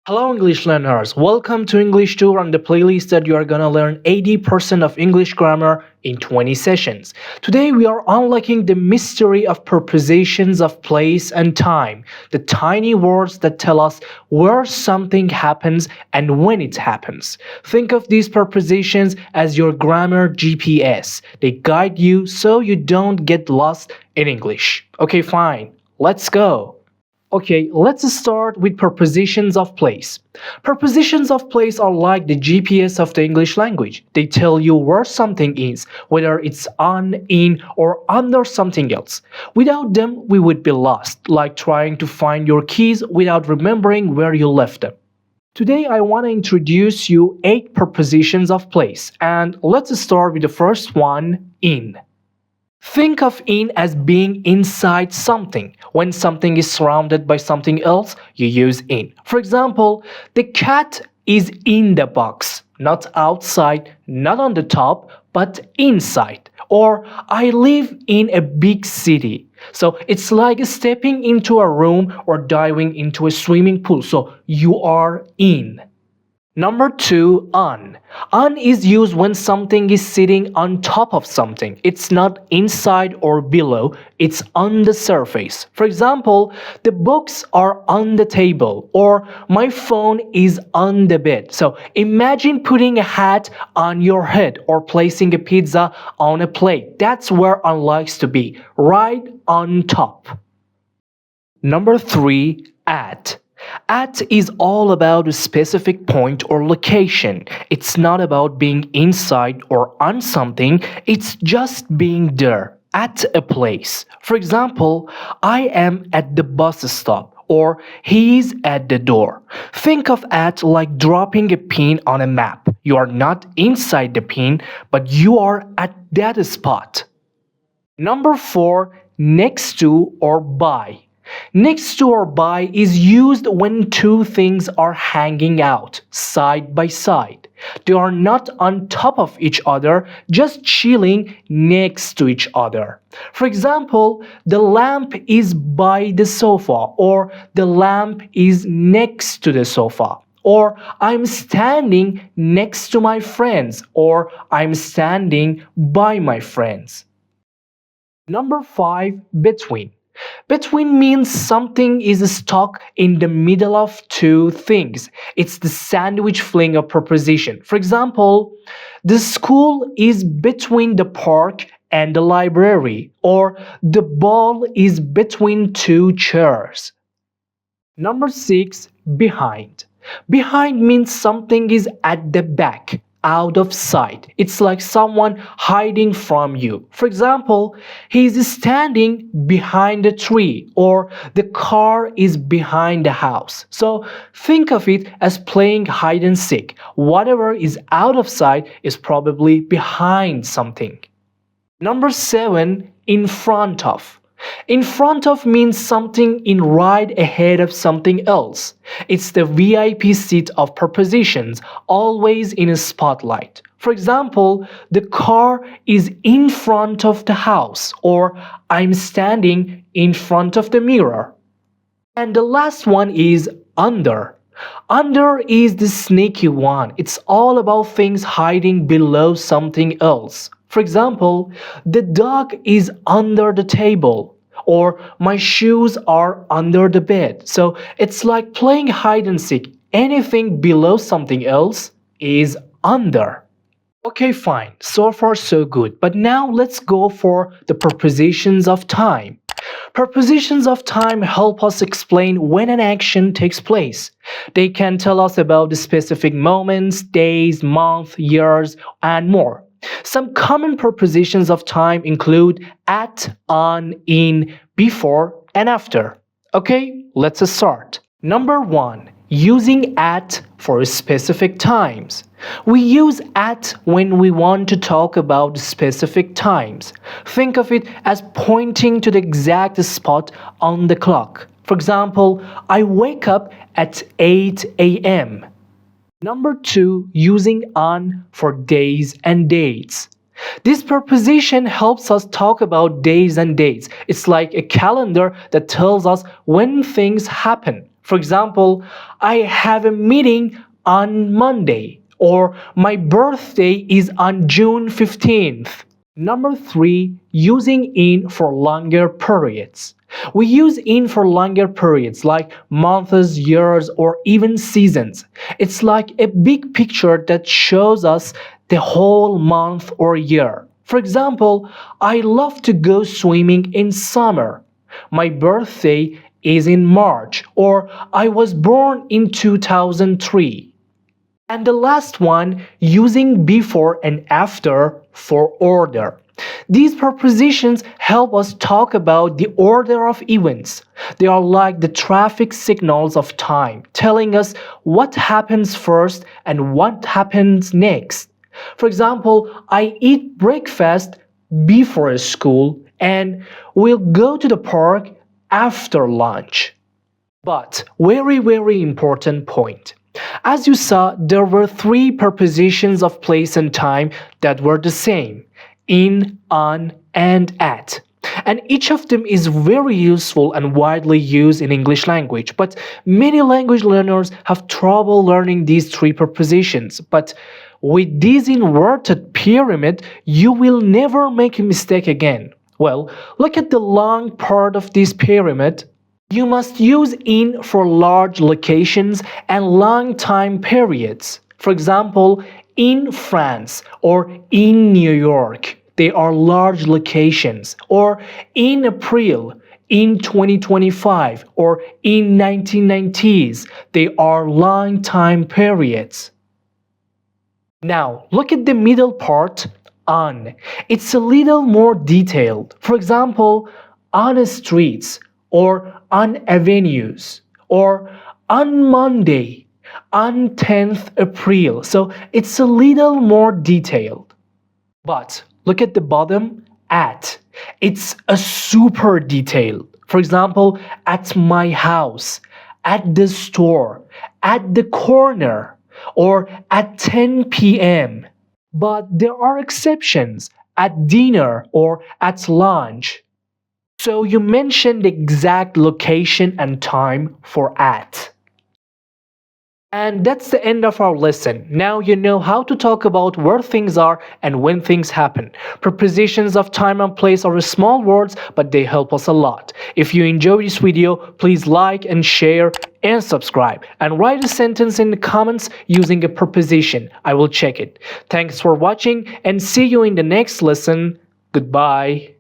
Hello, English learners. Welcome to English Tour on the playlist that you are gonna learn 80% of English grammar in 20 sessions. Today, we are unlocking the mystery of prepositions of place and time, the tiny words that tell us where something happens and when it happens. Think of these prepositions as your grammar GPS. They guide you so you don't get lost in English. Okay, fine. Let's go. Okay, let's start with prepositions of place. Prepositions of place are like the GPS of the English language. They tell you where something is, whether it's on, in, or under something else. Without them, we would be lost, like trying to find your keys without remembering where you left them. Today, I want to introduce you 8 prepositions of place, and let's start with the first one, in. Think of in as being inside something. When something is surrounded by something else, you use in. For example, the cat is in the box, not outside, not on the top, but inside. Or I live in a big city. So it's like stepping into a room or diving into a swimming pool. So you are in. Number 2, on. On is used when something is sitting on top of something. It's not inside or below, it's on the surface. For example, the books are on the table or my phone is on the bed. So imagine putting a hat on your head or placing a pizza on a plate. That's where on likes to be, right on top. Number 3, at. At is all about a specific point or location. It's not about being inside or on something, it's just being there, at a place. For example, I am at the bus stop or he's at the door. Think of at like dropping a pin on a map. You are not inside the pin, but you are at that spot. Number 4, next to or by. Next to or by is used when two things are hanging out, side by side. They are not on top of each other, just chilling next to each other. For example, the lamp is by the sofa, or the lamp is next to the sofa. Or I'm standing next to my friends, or I'm standing by my friends. Number 5, between. Between means something is stuck in the middle of two things. It's the sandwich fling of preposition. For example, the school is between the park and the library, or the ball is between two chairs. Number 6, behind. Behind means something is at the back, out of sight. It's like someone hiding from you. For example, he's standing behind a tree or the car is behind the house. So think of it as playing hide and seek. Whatever is out of sight is probably behind something. Number 7, in front of. In front of means something in right ahead of something else. It's the VIP seat of prepositions, always in a spotlight. For example, the car is in front of the house, or I'm standing in front of the mirror. And the last one is under. Under is the sneaky one. It's all about things hiding below something else. For example, the dog is under the table, or my shoes are under the bed. So it's like playing hide and seek. Anything below something else is under. Okay, fine. So far, so good. But now let's go for the prepositions of time. Prepositions of time help us explain when an action takes place. They can tell us about the specific moments, days, months, years, and more. Some common prepositions of time include at, on, in, before, and after. Okay, let's start. Number 1, using at for specific times. We use at when we want to talk about specific times. Think of it as pointing to the exact spot on the clock. For example, I wake up at 8 a.m. Number 2, using on for days and dates. This preposition helps us talk about days and dates. It's like a calendar that tells us when things happen. For example, I have a meeting on Monday, or my birthday is on June 15th. Number three, using in for longer periods. We use in for longer periods like months, years, or even seasons. It's like a big picture that shows us the whole month or year. For example, I love to go swimming in summer. My birthday is in March, or I was born in 2003. And the last one, using before and after for order. These prepositions help us talk about the order of events. They are like the traffic signals of time, telling us what happens first and what happens next. For example, I eat breakfast before school and will go to the park after lunch. But very important point. As you saw, there were three prepositions of place and time that were the same: in, on, and at. And each of them is very useful and widely used in English language. But many language learners have trouble learning these three prepositions. But with this inverted pyramid, you will never make a mistake again. Well, look at the long part of this pyramid. You must use in for large locations and long time periods. For example, in France or in New York, they are large locations. Or in April, in 2025, or in 1990s, they are long time periods. Now, look at the middle part, on. It's a little more detailed. For example, on streets, or on avenues, or on Monday, on 10th April. So it's a little more detailed. But look at the bottom, at. It's a super detailed. For example, at my house, at the store, at the corner, or at 10 p.m. But there are exceptions, at dinner or at lunch. So you mentioned the exact location and time for at. And that's the end of our lesson. Now you know how to talk about where things are and when things happen. Prepositions of time and place are small words, but they help us a lot. If you enjoyed this video, please like and share and subscribe. And write a sentence in the comments using a preposition. I will check it. Thanks for watching and see you in the next lesson. Goodbye.